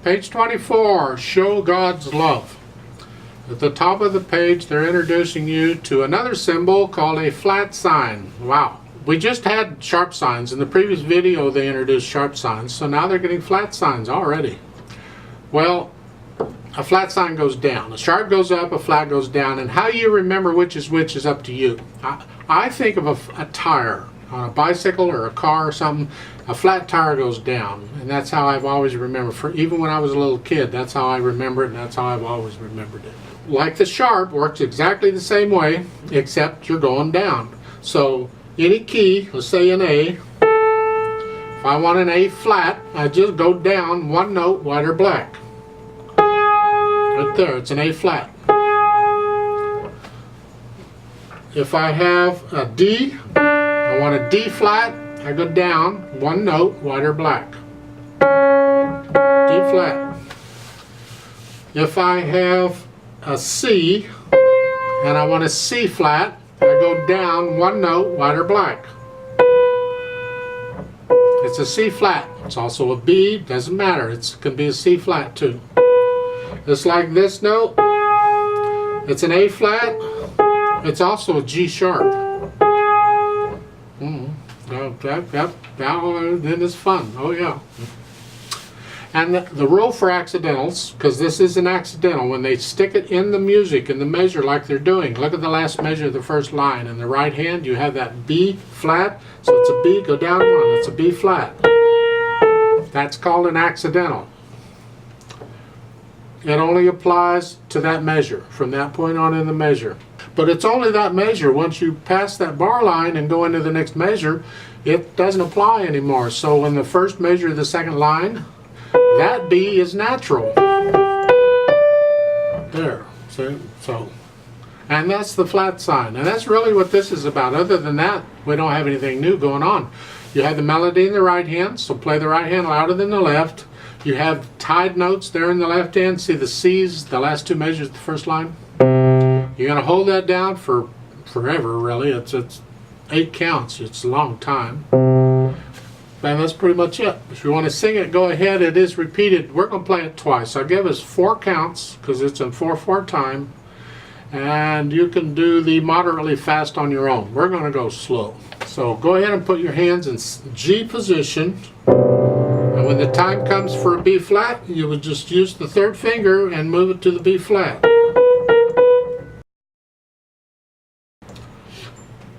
Page 24, Show God's Love. At the top of the page, they're introducing you to another symbol called a flat sign. Wow. We just had sharp signs. In the previous video, they introduced sharp signs, so now they're getting flat signs already. Well, a flat sign goes down. A sharp goes up, a flat goes down, and how you remember which is up to you. I think of a tire on a bicycle or a car or something. A flat tire goes down, and that's how I've always remembered. Even when I was a little kid, that's how I remember it, and that's how I've always remembered it. Like the sharp, works exactly the same way, except you're going down. So any key, let's say an A, if I want an A flat, I just go down one note, white or black. Right there, it's an A flat. If I have a D, I want a D flat, I go down one note, white or black. D flat. If I have a C and I want a C flat, I go down one note, white or black. It's a C flat. It's also a B, doesn't matter. It can be a C flat too. Just like this note, it's an A flat. It's also a G sharp. Yep. Then it's fun. Oh yeah. And the rule for accidentals, because this is an accidental, when they stick it in the music, in the measure like they're doing, look at the last measure of the first line. In the right hand, you have that B flat, so it's a B, go down one, it's a B flat. That's called an accidental. It only applies to that measure, from that point on in the measure. But it's only that measure. Once you pass that bar line and go into the next measure, it doesn't apply anymore. So in the first measure of the second line, that B is natural. There. See? So, and that's the flat sign. And that's really what this is about. Other than that, we don't have anything new going on. You have the melody in the right hand, so play the right hand louder than the left. You have tied notes there in the left hand. See the C's, the last two measures of the first line? You're going to hold that down for forever, really. It's 8 counts. It's a long time. And that's pretty much it. If you want to sing it, go ahead. It is repeated. We're going to play it twice. I'll give us 4 counts because it's in 4/4 time. And you can do the moderately fast on your own. We're going to go slow. So go ahead and put your hands in G position. And when the time comes for a B flat, you would just use the 3rd finger and move it to the B flat.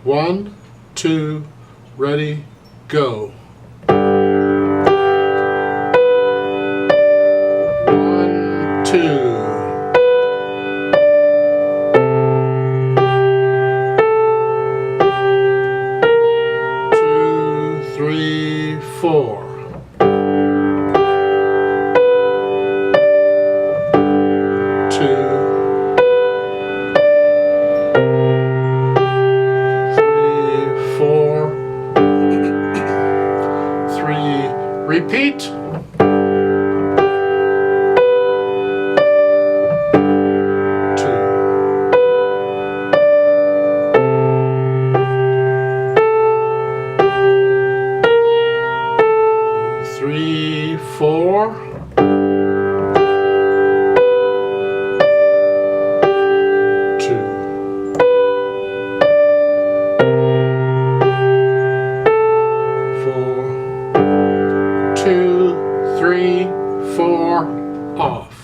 1, 2, ready, go. 1, 2. 2, 3, 4. 2. 3, repeat. 2. 3, 4. 2. 2, 3, 4, off.